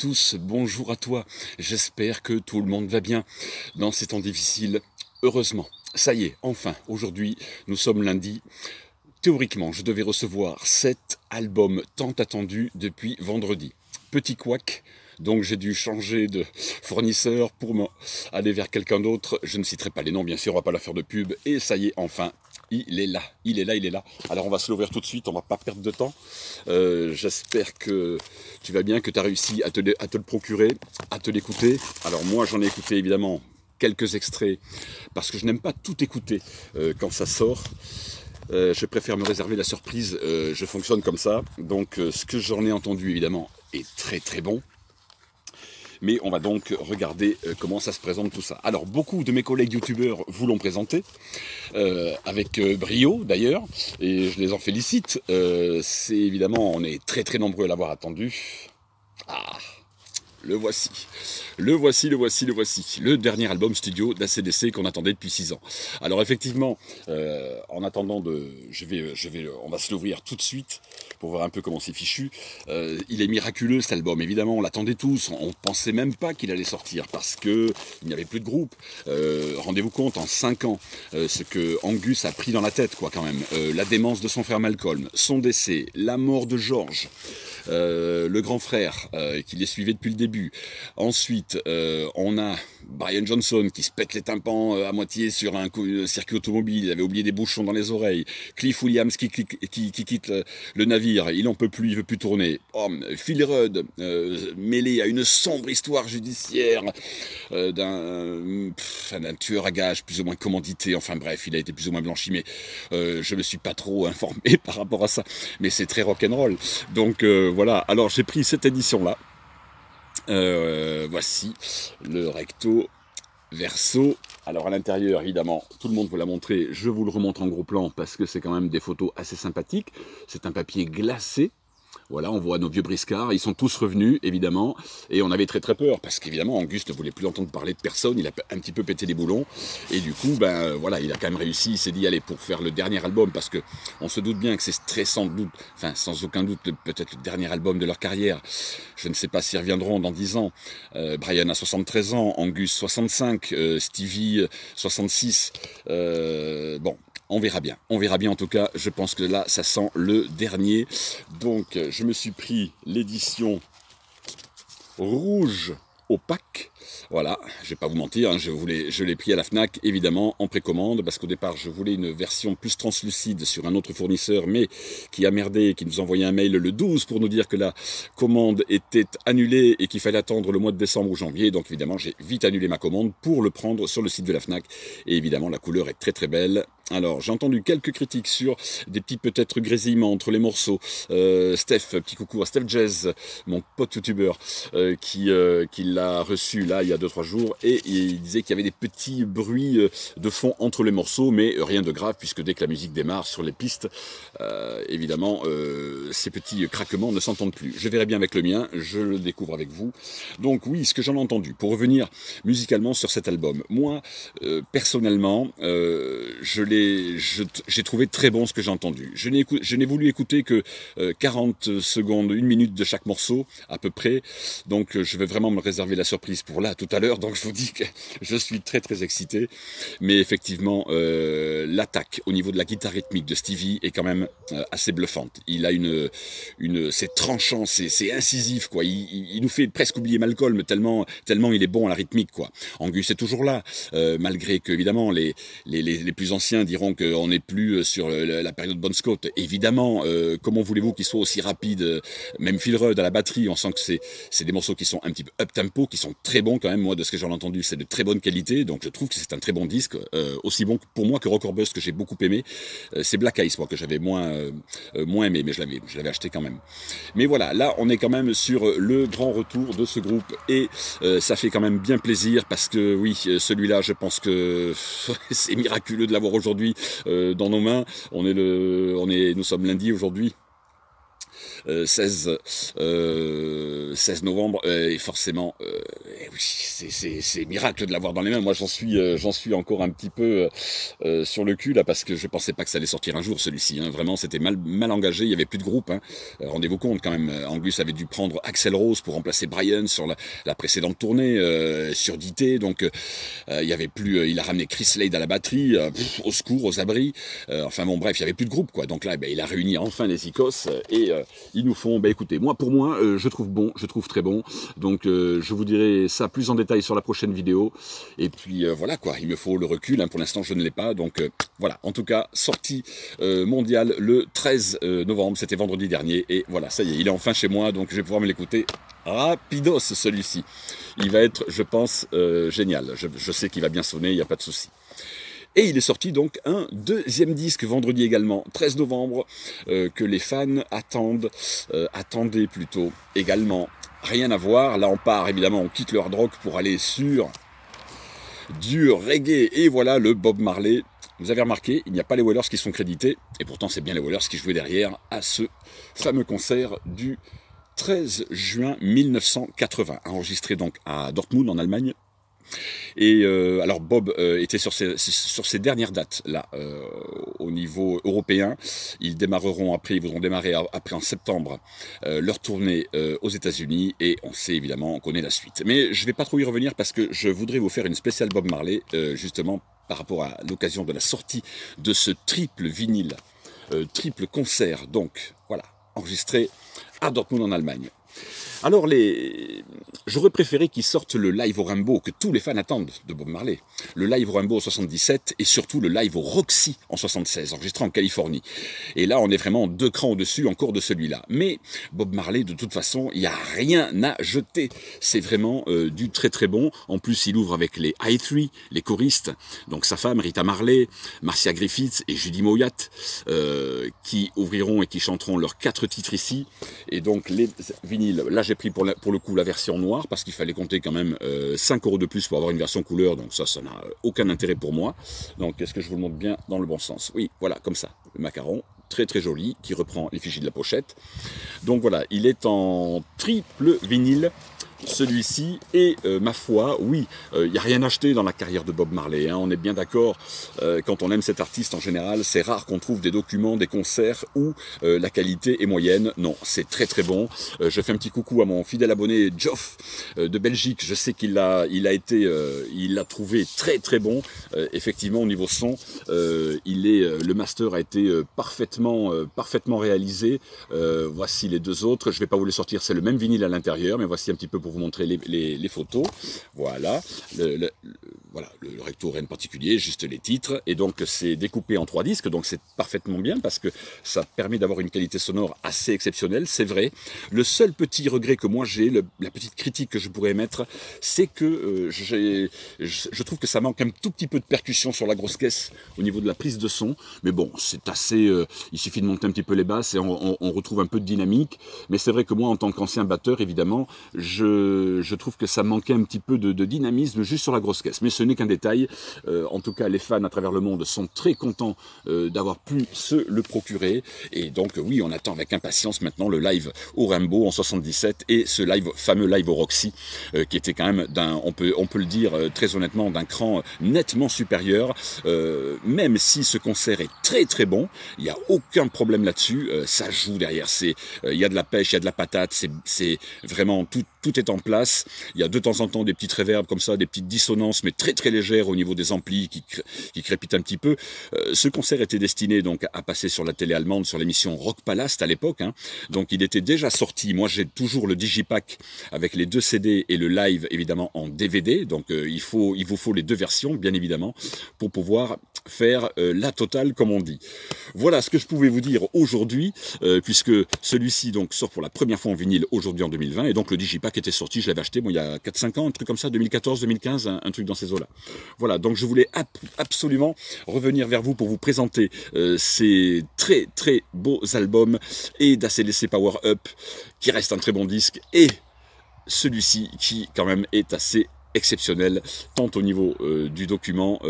tous, bonjour à toi. J'espère que tout le monde va bien dans ces temps difficiles. Heureusement, ça y est, enfin, aujourd'hui, nous sommes lundi. Théoriquement, je devais recevoir cet album tant attendu depuis vendredi. Petit couac, donc j'ai dû changer de fournisseur pour aller vers quelqu'un d'autre. Je ne citerai pas les noms, bien sûr, on va pas la faire de pub. Et ça y est, enfin, il est là, il est là, il est là. Alors on va se l'ouvrir tout de suite, on va pas perdre de temps. J'espère que tu vas bien, que tu as réussi à te le procurer, à te l'écouter. Alors moi j'en ai écouté évidemment quelques extraits, parce que je n'aime pas tout écouter quand ça sort. Je préfère me réserver la surprise, je fonctionne comme ça. Donc ce que j'en ai entendu évidemment est très très bon. Mais on va donc regarder comment ça se présente tout ça. Alors beaucoup de mes collègues youtubeurs vous l'ont présenté, avec brio d'ailleurs, et je les en félicite. C'est évidemment, on est très très nombreux à l'avoir attendu. Ah, le voici. Le voici, le voici, le voici. Le dernier album studio d'ACDC qu'on attendait depuis 6 ans. Alors effectivement, en attendant on va se l'ouvrir tout de suite pour voir un peu comment c'est fichu. Il est miraculeux cet album, évidemment, on l'attendait tous. On pensait même pas qu'il allait sortir parce que il n'y avait plus de groupe. Rendez-vous compte, en 5 ans, ce que Angus a pris dans la tête, quoi, quand même. La démence de son frère Malcolm, son décès, la mort de George. Le grand frère qui les suivait depuis le début. Ensuite, on a Brian Johnson qui se pète les tympans à moitié sur un circuit automobile. Il avait oublié des bouchons dans les oreilles. Cliff Williams qui quitte le navire. Il n'en peut plus, il veut plus tourner. Oh, Phil Rudd mêlé à une sombre histoire judiciaire d'un tueur à gages plus ou moins commandité. Enfin bref, il a été plus ou moins blanchi, mais je me suis pas trop informé par rapport à ça. Mais c'est très rock'n'roll. Donc voilà, alors j'ai pris cette édition-là. Voici le recto verso. Alors à l'intérieur, évidemment, tout le monde vous l'a montré. Je vous le remontre en gros plan parce que c'est quand même des photos assez sympathiques. C'est un papier glacé. Voilà, on voit nos vieux briscards, ils sont tous revenus, évidemment, et on avait très très peur, parce qu'évidemment, Angus ne voulait plus entendre parler de personne, il a un petit peu pété les boulons, et du coup, ben voilà, il a quand même réussi, il s'est dit, allez, pour faire le dernier album, parce que on se doute bien que c'est très sans doute, enfin, sans aucun doute, peut-être le dernier album de leur carrière. Je ne sais pas s'ils reviendront dans 10 ans. Brian a 73 ans, Angus 65, Stevie 66, bon... On verra bien en tout cas, je pense que là ça sent le dernier. Donc je me suis pris l'édition rouge opaque. Voilà, je vais pas vous mentir, hein, je l'ai pris à la Fnac, évidemment, en précommande, parce qu'au départ, je voulais une version plus translucide sur un autre fournisseur, mais qui a merdé, qui nous envoyait un mail le 12 pour nous dire que la commande était annulée et qu'il fallait attendre le mois de décembre ou janvier. Donc évidemment, j'ai vite annulé ma commande pour le prendre sur le site de la Fnac. Et évidemment, la couleur est très très belle. Alors, j'ai entendu quelques critiques sur des petits peut-être grésillements entre les morceaux. Petit coucou à Steph Jazz, mon pote youtubeur, qui l'a reçu là il y a 2-3 jours, et il disait qu'il y avait des petits bruits de fond entre les morceaux, mais rien de grave, puisque dès que la musique démarre sur les pistes, évidemment, ces petits craquements ne s'entendent plus. Je verrai bien avec le mien, je le découvre avec vous. Donc oui, ce que j'en ai entendu, pour revenir musicalement sur cet album, moi, personnellement, j'ai trouvé très bon ce que j'ai entendu. Je n'ai voulu écouter que 40 secondes, 1 minute de chaque morceau, à peu près. Donc je vais vraiment me réserver la surprise pour là, tout à l'heure. Donc je vous dis que je suis très très excité. Mais effectivement, l'attaque au niveau de la guitare rythmique de Stevie est quand même assez bluffante. Il a c'est tranchant, c'est incisif, quoi. Il nous fait presque oublier Malcolm, tellement il est bon à la rythmique, quoi. Angus est toujours là, malgré que, évidemment, les plus anciens diront qu'on n'est plus sur la période Bon Scott. Évidemment, comment voulez-vous qu'il soit aussi rapide, même Phil Rudd à la batterie, on sent que c'est des morceaux qui sont un petit peu up-tempo, qui sont très bons quand même. Moi, de ce que j'en ai entendu, c'est de très bonne qualité, donc je trouve que c'est un très bon disque, aussi bon pour moi que Rock or Bust, que j'ai beaucoup aimé. C'est Black Ice, moi, que j'avais moins aimé, mais je l'avais acheté quand même. Mais voilà, là, on est quand même sur le grand retour de ce groupe, et ça fait quand même bien plaisir, parce que oui, celui-là, je pense que c'est miraculeux de l'avoir aujourd'hui dans nos mains. Nous sommes lundi aujourd'hui. 16 novembre, et forcément, oui, c'est miracle de l'avoir dans les mains. Moi, j'en suis encore un petit peu sur le cul là, parce que je pensais pas que ça allait sortir un jour celui-ci. Hein. Vraiment, c'était mal engagé. Il y avait plus de groupe. Hein. Rendez-vous compte quand même. Angus avait dû prendre Axl Rose pour remplacer Brian sur la précédente tournée, surdité. Donc, il y avait plus. Il a ramené Chris Slade à la batterie. Au secours, aux abris. Enfin bon, bref, il y avait plus de groupe quoi. Donc là, il a réuni enfin les Icos et ils nous font. Écoutez, pour moi, je trouve bon, je trouve très bon. Donc, je vous dirai ça plus en détail sur la prochaine vidéo. Et puis voilà quoi. Il me faut le recul. Hein. Pour l'instant, je ne l'ai pas. Donc voilà. En tout cas, sortie mondiale le 13 novembre. C'était vendredi dernier. Et voilà, ça y est, il est enfin chez moi. Donc, je vais pouvoir me l'écouter rapidos celui-ci. Il va être, je pense, génial. Je sais qu'il va bien sonner. Il n'y a pas de souci. Et il est sorti donc un deuxième disque vendredi également, 13 novembre, que les fans attendaient plutôt également. Rien à voir, là on part évidemment, on quitte le hard rock pour aller sur du reggae. Et voilà le Bob Marley. Vous avez remarqué, il n'y a pas les Wailers qui sont crédités, et pourtant c'est bien les Wailers qui jouaient derrière à ce fameux concert du 13 juin 1980, enregistré donc à Dortmund en Allemagne. Et alors Bob était sur ces dernières dates là au niveau européen. Ils démarreront après, ils voudront démarrer après en septembre leur tournée aux États-Unis et on sait évidemment, on connaît la suite. Mais je vais pas trop y revenir parce que je voudrais vous faire une spéciale Bob Marley justement par rapport à l'occasion de la sortie de ce triple vinyle, triple concert donc voilà enregistré à Dortmund en Allemagne. Alors, j'aurais préféré qu'ils sortent le live au Rainbow que tous les fans attendent de Bob Marley. Le live au Rainbow en 77 et surtout le live au Roxy en 76, enregistré en Californie. Et là, on est vraiment 2 crans au-dessus encore de celui-là. Mais Bob Marley, de toute façon, il n'y a rien à jeter. C'est vraiment du très très bon. En plus, il ouvre avec les I3, les choristes. Donc sa femme, Rita Marley, Marcia Griffiths et Judy Mowatt, qui ouvriront et qui chanteront leurs 4 titres ici. Et donc les vinyles, là j'ai pris pour le coup la version noire parce qu'il fallait compter quand même 5 € de plus pour avoir une version couleur, donc ça n'a aucun intérêt pour moi. Donc est-ce que je vous le montre bien dans le bon sens? Oui, voilà, comme ça, le macaron, très très joli, qui reprend l'effigie de la pochette. Donc voilà, il est en triple vinyle. Celui-ci, et ma foi, oui, il n'y a rien acheté dans la carrière de Bob Marley, hein, on est bien d'accord, quand on aime cet artiste en général, c'est rare qu'on trouve des documents, des concerts où la qualité est moyenne. Non, c'est très très bon. Je fais un petit coucou à mon fidèle abonné Geoff de Belgique, je sais qu'il l'a trouvé très très bon, effectivement au niveau son, le master a été parfaitement réalisé. Voici les deux autres, je ne vais pas vous les sortir, c'est le même vinyle à l'intérieur, mais voici un petit peu pour vous montrer les photos. Voilà, le recto rien de particulier, juste les titres. Et donc c'est découpé en 3 disques, donc c'est parfaitement bien parce que ça permet d'avoir une qualité sonore assez exceptionnelle, c'est vrai. Le seul petit regret que moi j'ai, la petite critique que je pourrais émettre, c'est que je trouve que ça manque un tout petit peu de percussion sur la grosse caisse au niveau de la prise de son. Mais bon, c'est assez... il suffit de monter un petit peu les basses et on retrouve un peu de dynamique. Mais c'est vrai que moi, en tant qu'ancien batteur, évidemment, je trouve que ça manquait un petit peu de dynamisme juste sur la grosse caisse. Mais ce n'est qu'un détail. En tout cas, les fans à travers le monde sont très contents d'avoir pu se le procurer. Et donc, oui, on attend avec impatience maintenant le live au Rainbow en 77 et ce fameux live au Roxy, qui était quand même, on peut le dire très honnêtement, d'un cran nettement supérieur. Même si ce concert est très très bon, il n'y a aucun problème là-dessus. Ça joue derrière. Il y a de la pêche, il y a de la patate. C'est vraiment tout est en place. Il y a de temps en temps des petites réverbes comme ça, des petites dissonances, mais très très légères au niveau des amplis qui crépitent un petit peu. Ce concert était destiné donc à passer sur la télé allemande, sur l'émission Rock Palace à l'époque. Hein. Donc il était déjà sorti. Moi j'ai toujours le digipack avec les 2 CD et le live évidemment en DVD. Donc il vous faut les 2 versions bien évidemment pour pouvoir faire la totale comme on dit. Voilà ce que je pouvais vous dire aujourd'hui, puisque celui-ci donc sort pour la première fois en vinyle aujourd'hui en 2020 et donc le digipack était sorti, je l'avais acheté il y a 4-5 ans, un truc comme ça, 2014, 2015, un truc dans ces eaux-là. Voilà, donc je voulais absolument revenir vers vous pour vous présenter ces très très beaux albums et d'ACDC Power Up qui reste un très bon disque et celui-ci qui quand même est assez exceptionnel, tant au niveau du document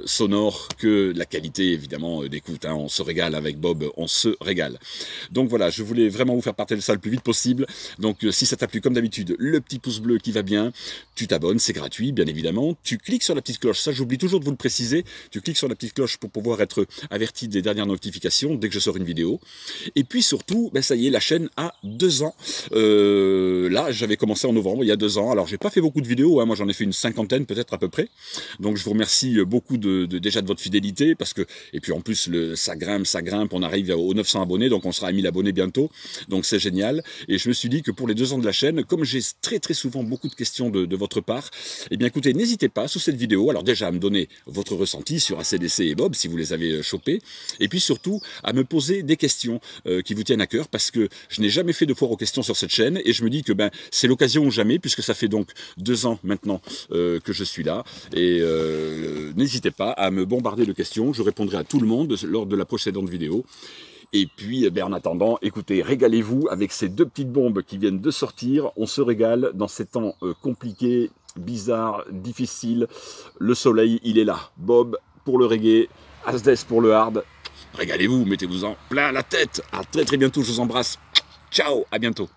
sonore que la qualité évidemment d'écoute, hein. On se régale avec Bob, on se régale. Donc voilà, je voulais vraiment vous faire partager ça le plus vite possible. Donc si ça t'a plu, comme d'habitude, le petit pouce bleu qui va bien, tu t'abonnes, c'est gratuit bien évidemment, tu cliques sur la petite cloche, ça j'oublie toujours de vous le préciser, tu cliques sur la petite cloche pour pouvoir être averti des dernières notifications dès que je sors une vidéo. Et puis surtout, ben ça y est, la chaîne a 2 ans. Là j'avais commencé en novembre, il y a 2 ans, alors j'ai pas fait beaucoup de vidéos, hein. Moi j'en ai fait une 50aine peut-être à peu près, donc je vous remercie beaucoup déjà de votre fidélité, parce que, et puis en plus ça grimpe, on arrive aux 900 abonnés, donc on sera à 1000 abonnés bientôt, donc c'est génial. Et je me suis dit que pour les 2 ans de la chaîne, comme j'ai très souvent beaucoup de questions de votre part, eh bien écoutez, n'hésitez pas sous cette vidéo, alors déjà à me donner votre ressenti sur ACDC et Bob, si vous les avez chopés, et puis surtout à me poser des questions qui vous tiennent à cœur, parce que je n'ai jamais fait de foire aux questions sur cette chaîne, et je me dis que ben c'est l'occasion ou jamais, puisque ça fait donc 2 ans maintenant que je suis là, et n'hésitez pas à me bombarder de questions, je répondrai à tout le monde lors de la précédente vidéo. Et puis, ben, en attendant, écoutez, régalez-vous avec ces 2 petites bombes qui viennent de sortir. On se régale dans ces temps compliqués, bizarres, difficiles. Le soleil, il est là. Bob pour le reggae, Asdes pour le hard. Régalez-vous, mettez-vous-en plein la tête. À très bientôt, je vous embrasse. Ciao, à bientôt.